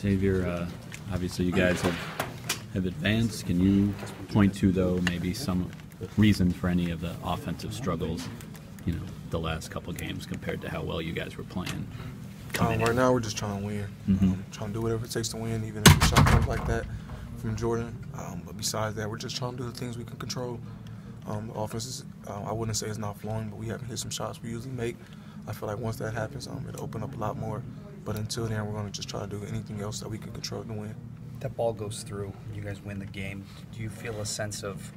Zavier, obviously you guys have advanced. Can you point to, though, maybe some reasons for any of the offensive struggles, the last couple games compared to how well you guys were playing? Right now we're just trying to win. Trying to do whatever it takes to win, even if the shot comes like that from Jordan. But besides that, we're just trying to do the things we can control. The offense is, I wouldn't say it's not flowing, but we haven't hit some shots we usually make. I feel like once that happens, it'll open up a lot more. But until then, we're going to just try to do anything else that we can control to win. That ball goes through, you guys win the game. Do you feel a sense of,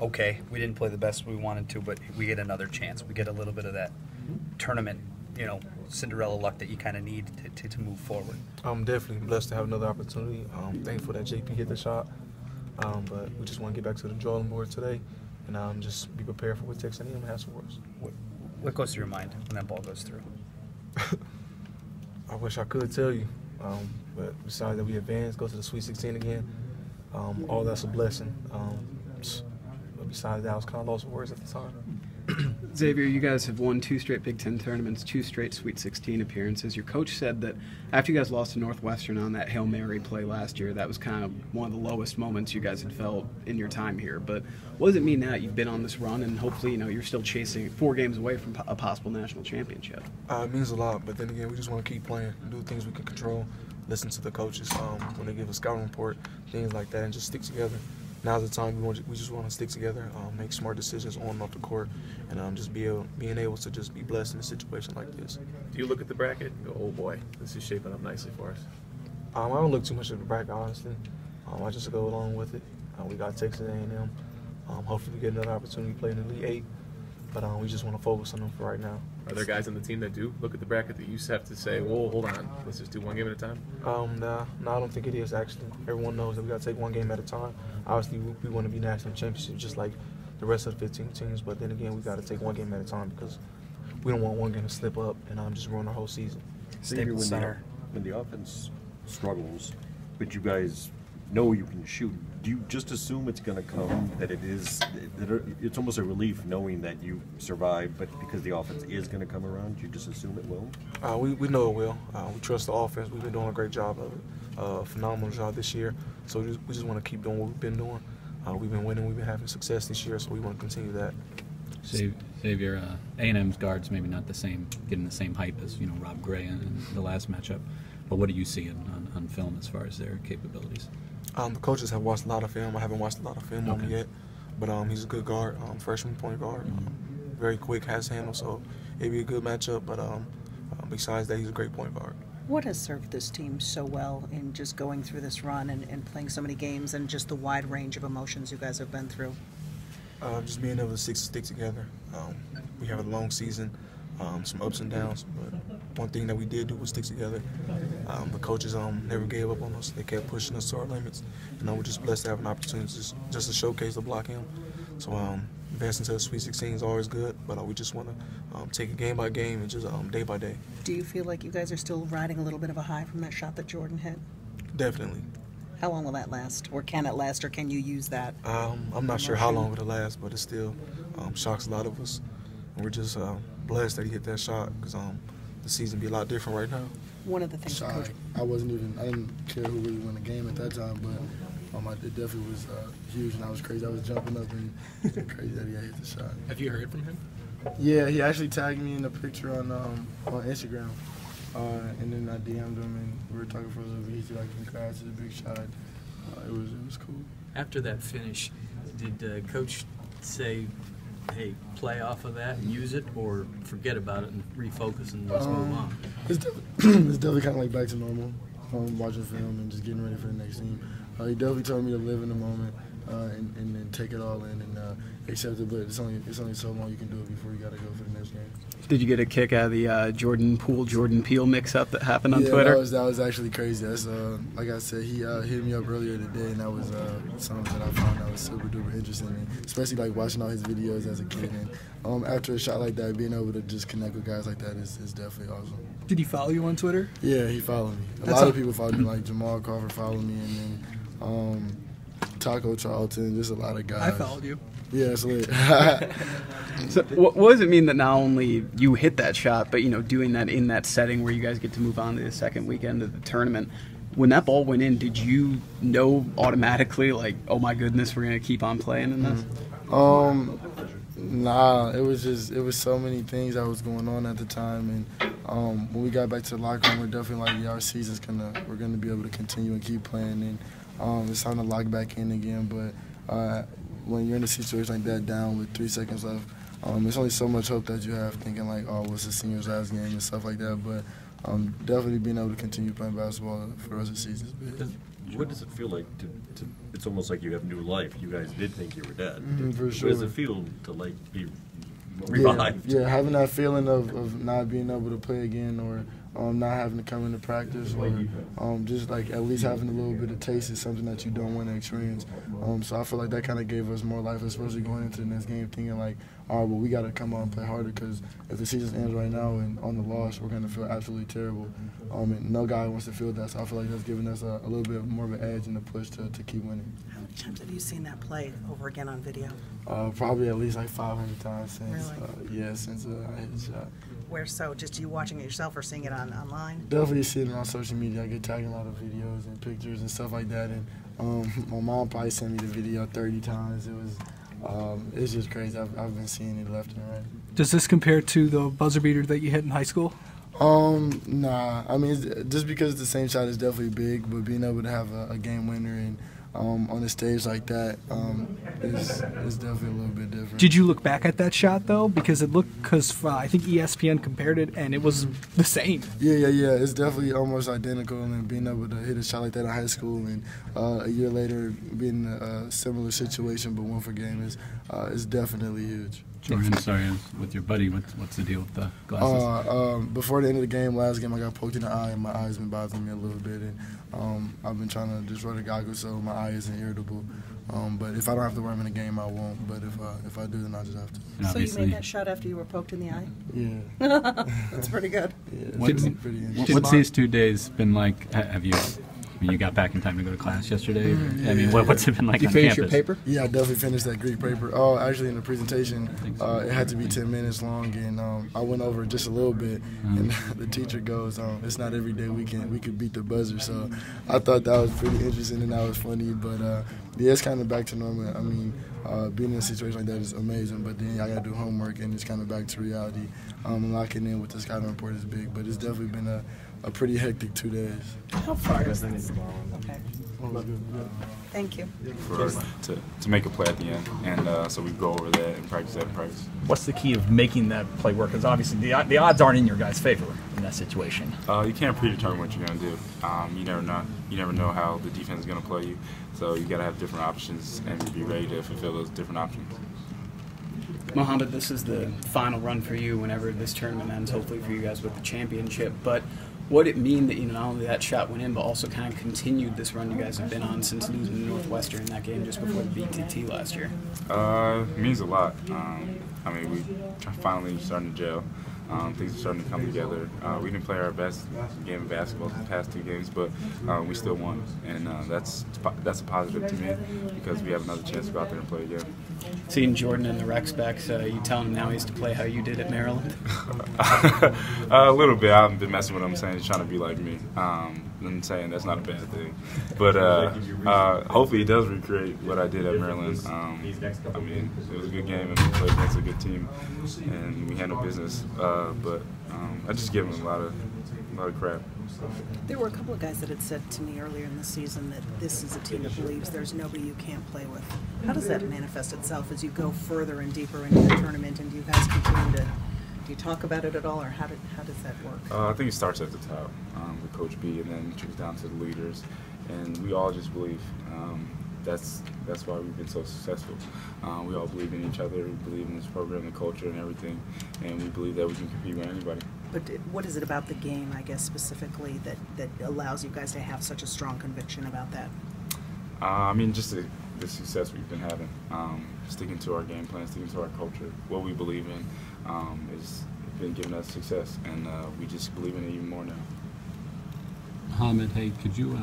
okay, we didn't play the best we wanted to, but we get another chance. We get a little bit of that tournament, Cinderella luck that you kind of need to move forward? I'm definitely blessed to have another opportunity. Thankful that JP hit the shot. But we just want to get back to the drawing board today and just be prepared for what Texas A&M has for us. What goes through your mind when that ball goes through? I wish I could tell you, but besides that we advanced, go to the Sweet 16 again, all that's a blessing. But besides that, I was kind of lost for words at the time. Zavier, you guys have won 2 straight Big Ten tournaments, 2 straight Sweet 16 appearances. Your coach said that after you guys lost to Northwestern on that Hail Mary play last year, that was kind of one of the lowest moments you guys had felt in your time here. But what does it mean now that you've been on this run and hopefully you're still chasing 4 games away from a possible national championship? It means a lot, but then again, we just want to keep playing, do the things we can control, listen to the coaches when they give a scouting report, things like that, and just stick together. Now's the time we just want to stick together, make smart decisions on and off the court, and just being able to just be blessed in a situation like this. Do you look at the bracket and go, oh boy, this is shaping up nicely for us? I don't look too much at the bracket, honestly. I just go along with it. We got Texas A&M. Hopefully we get another opportunity to play in the Elite 8, but we just want to focus on them for right now. Are there guys on the team that do look at the bracket that you have to say, whoa, hold on, let's just do one game at a time? No, I don't think it is, actually. Everyone knows that we got to take one game at a time. Obviously, we want to be national championship just like the rest of the 15 teams, but then again, we got to take one game at a time because we don't want one game to slip up and just ruin our whole season. When the offense struggles, but you guys know you can shoot, do you just assume it's going to come, that it's almost a relief knowing that you survived, but because the offense is going to come around, you just assume it will? We know it will. We trust the offense. We've been doing a great job of it, phenomenal job this year. So we just want to keep doing what we've been doing. We've been winning. We've been having success this year, so we want to continue that. Zavier, A&M's guards maybe not getting the same hype as Rob Gray in the last matchup, but what do you see on film as far as their capabilities? The coaches have watched a lot of film. I haven't watched a lot of film on him yet, but he's a good guard, freshman point guard, very quick, has handle, so it'd be a good matchup. But besides that, he's a great point guard. What has served this team so well in just going through this run and playing so many games and just the wide range of emotions you guys have been through? Just being able to stick together. We have a long season, some ups and downs, but one thing that we did do was stick together. The coaches never gave up on us. They kept pushing us to our limits, and we're just blessed to have an opportunity just to showcase the block him. So advancing to the Sweet 16 is always good, but we just want to take it game by game and just day by day. Do you feel like you guys are still riding a little bit of a high from that shot that Jordan hit? Definitely. How long will that last? Or can it last, or can you use that? I'm not sure how long it'll last, but it still shocks a lot of us. And we're just blessed that he hit that shot because the season be a lot different right now. One of the things Coach... I didn't care who really won the game at that time, but it definitely was huge, and I was crazy. I was jumping up and crazy that he hit the shot. Have you heard from him? Yeah, he actually tagged me in the picture on Instagram, and then I DM'd him, and we were talking for a little bit. He said, congrats, it's a big shot. It was cool. After that finish, did Coach say, hey, play off of that and use it, or forget about it and refocus and let's move on? It's definitely kind of like back to normal, watching film and just getting ready for the next team. He definitely told me to live in the moment and then take it all in and accept it, but it's only so long you can do it before you got to go for the next game. Did you get a kick out of the Jordan Poole, Jordan Peele mix-up that happened on Twitter? Yeah, that was actually crazy. That's like I said, he hit me up earlier today, and that was something that I found that was super duper interesting, and especially like watching all his videos as a kid. And after a shot like that, being able to just connect with guys like that is definitely awesome. Did he follow you on Twitter? Yeah, he followed me. A lot of people followed me, like Jamal Crawford followed me, and then Taco Charlton, just a lot of guys. I followed you. Yeah, it's lit. So what does it mean that not only you hit that shot, but doing that in that setting where you guys get to move on to the second weekend of the tournament? When that ball went in, did you know automatically, like, oh my goodness, we're going to keep on playing in this? Nah, it was so many things that was going on at the time, and when we got back to the locker room, we're definitely like, yeah, our season's we're gonna be able to continue and keep playing, and it's time to lock back in again. But when you're in a situation like that, down with 3 seconds left, there's only so much hope that you have, thinking like, oh, what's the seniors' last game and stuff like that. But definitely being able to continue playing basketball for the rest of the season is big. What does it feel like to it's almost like you have new life. You guys did think you were dead. For sure. What does it feel to, like, be revived? Yeah, having that feeling of not being able to play again, or not having to come into practice, or just like at least having a little bit of taste is something that you don't want to experience. So I feel like that kind of gave us more life, especially going into the next game, thinking like, all right, well, we got to come out and play harder, because if the season ends right now and on the loss, we're going to feel absolutely terrible. And no guy wants to feel that, so I feel like that's giving us a little bit more of an edge and a push to keep winning. How many times have you seen that play over again on video? Probably at least like 500 times since, Really? Since I hit the shot. Where so? Just you watching it yourself or seeing it online? Definitely seeing it on social media. I get tagged in a lot of videos and pictures and stuff like that. And my mom probably sent me the video 30 times. It's just crazy. I've been seeing it left and right. Does this compare to the buzzer beater that you hit in high school? Nah. I mean, just because it's the same shot is definitely big, but being able to have a game winner and on a stage like that is definitely a little bit different. Did you look back at that shot though? Because I think ESPN compared it and it was the same. Yeah. It's definitely almost identical, and being able to hit a shot like that in high school and a year later being in a similar situation but one for game is definitely huge. Jordan, sorry, with your buddy, what's the deal with the glasses? Before the end of the game, last game, I got poked in the eye, and my eye's been bothering me a little bit, and I've been trying to just wear the goggles so my eye isn't irritable. But if I don't have to wear them in the game, I won't. But if I do, then I just have to. So you made that shot after you were poked in the eye? Yeah. That's pretty good. Yeah, What's these 2 days been like? Have you? I mean, you got back in time to go to class yesterday? Yeah. I mean, what's it been like on campus? Did you finish your paper? Yeah, I definitely finished that Greek paper. Oh, actually, in the presentation, it had to be 10 minutes long, and I went over it just a little bit, and the teacher goes, it's not every day we could beat the buzzer, so I thought that was pretty interesting and that was funny, but yeah, it's kind of back to normal. I mean, being in a situation like that is amazing, but then I got to do homework, and it's kind of back to reality. Locking in with the scouting report is big, but it's definitely been a pretty hectic 2 days. How far is this? Okay. Thank you. To make a play at the end, and so we go over that and practice that in practice. What's the key of making that play work? Because obviously the odds aren't in your guys' favor in that situation. You can't predetermine what you're going to do. You never know. You never know how the defense is going to play you. So you got to have different options and be ready to fulfill those different options. Muhammad, this is the final run for you whenever this tournament ends, hopefully for you guys with the championship. But what it mean that not only that shot went in, but also kind of continued this run you guys have been on since losing to Northwestern in that game just before the BTT last year? It means a lot. I mean, we finally starting to gel. Things are starting to come together. We didn't play our best game of basketball the past 2 games, but we still won, and that's a positive to me because we have another chance to go out there and play again. Seeing Jordan in the rec specs, you telling him now he has to play how you did at Maryland? A little bit. I haven't been messing with him, saying he's trying to be like me, and saying that's not a bad thing. But hopefully he does recreate what I did at Maryland. I mean, it was a good game, and we played against a good team, and we handled business. But I just give him a lot of crap. There were a couple of guys that had said to me earlier in the season that this is a team that believes there's nobody you can't play with. How does that manifest itself as you go further and deeper into the tournament, and do you guys continue to, do you talk about it at all, or how does that work? I think it starts at the top with Coach B, and then it trickles down to the leaders, and we all just believe. That's why we've been so successful. We all believe in each other, we believe in this program, the culture, and everything, and we believe that we can compete with anybody. But what is it about the game, I guess, specifically, that allows you guys to have such a strong conviction about that? I mean, just the success we've been having, sticking to our game plan, sticking to our culture, what we believe in, has been giving us success, and we just believe in it even more now. Muhammad, hey, could you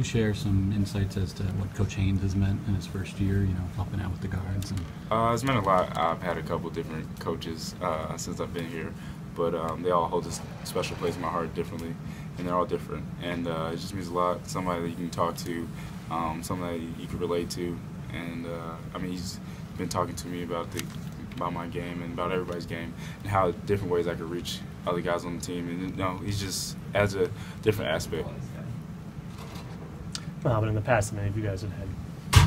share some insights as to what Coach Haynes has meant in his first year, helping out with the guards? It's meant a lot. I've had a couple different coaches since I've been here, but they all hold a special place in my heart differently. and they're all different. And it just means a lot. Somebody that you can talk to, somebody that you can relate to. And I mean, he's been talking to me about my game and about everybody's game and how different ways I could reach other guys on the team. And he's just adds a different aspect. But in the past, I mean, if you guys had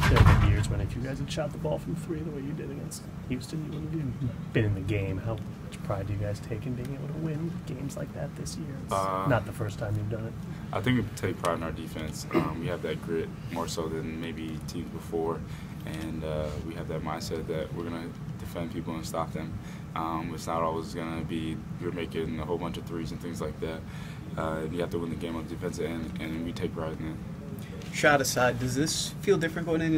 there have been years when if you guys had shot the ball from 3 the way you did against Houston, you would have been in the game. How much pride do you guys take in being able to win games like that this year? It's not the first time you've done it. I think we take pride in our defense. We have that grit more so than maybe teams before, and we have that mindset that we're going to defend people and stop them. It's not always going to be you're making a whole bunch of threes and things like that. You have to win the game on the defensive end, and we take pride in that. Shot aside, does this feel different going in?